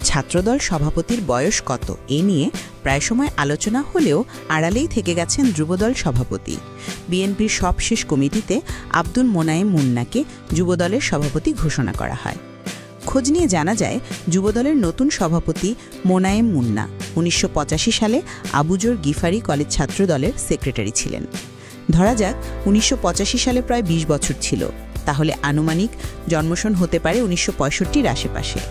ছাত্রদল সভাপতির বয়স কত এ নিয়ে প্রায় সময় আলোচনা হলেও আড়ালেই থেকে গেছেন যুবদল সভাপতি। বিএনপির সবশেষ কমিটিতে আব্দুল মোনায়েম মুন্নাকে যুবদলের সভাপতি ঘোষণা করা হয়। খোঁজ নিয়ে জানা যায়, যুবদলের নতুন সভাপতি মোনায়েম মুন্না 1985 সালে আবুজর গিফারি কলেজ ছাত্রদলের সেক্রেটারি ছিলেন। ধরা যাক 1985 সালে প্রায় 20 বছর ছিল, তাহলে আনুমানিক জন্মসন হতে পারে 1965-র আশেপাশে।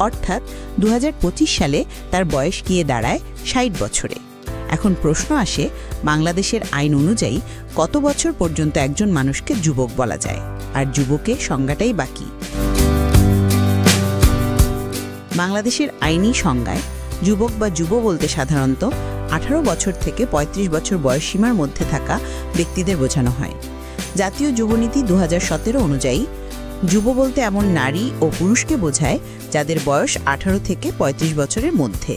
অর্থাৎ 2025 সালে তার বয়স গিয়ে দাঁড়ায় 60 বছরে। এখন প্রশ্ন আসে, বাংলাদেশের আইন অনুযায়ী কত বছর পর্যন্ত একজন মানুষকে যুবক বলা যায়, আর যুবকের সংজ্ঞাটাই বাকি। বাংলাদেশের আইনি সংজ্ঞায় যুবক বা যুব বলতে সাধারণত 18 বছর থেকে 35 বছর বয়সসীমার মধ্যে থাকা ব্যক্তিদের বোঝানো হয়। জাতীয় যুবনীতি 2017 অনুযায়ী যুব বলতে এমন নারী ও পুরুষকে বোঝায় যাদের বয়স 18 থেকে 35 বছরের মধ্যে।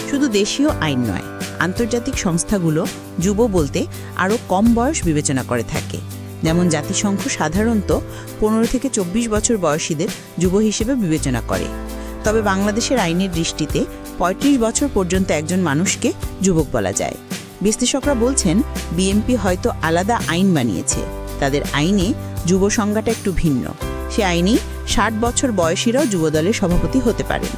শুধু দেশীয় আইন নয়, আন্তর্জাতিক সংস্থাগুলো যুব বলতে আরও কম বয়স বিবেচনা করে থাকে। যেমন জাতিসংঘ সাধারণত 15 থেকে 24 বছর বয়সীদের যুব হিসেবে বিবেচনা করে। তবে বাংলাদেশের আইনের দৃষ্টিতে 35 বছর পর্যন্ত একজন মানুষকে যুবক বলা যায়। বিশ্লেষকরা বলছেন, বিএনপি হয়তো আলাদা আইন বানিয়েছে, তাদের আইনে যুব সংজ্ঞাটা একটু ভিন্ন। সে আইনেই 60 বছর বয়সীরাও যুবদলের সভাপতি হতে পারেন।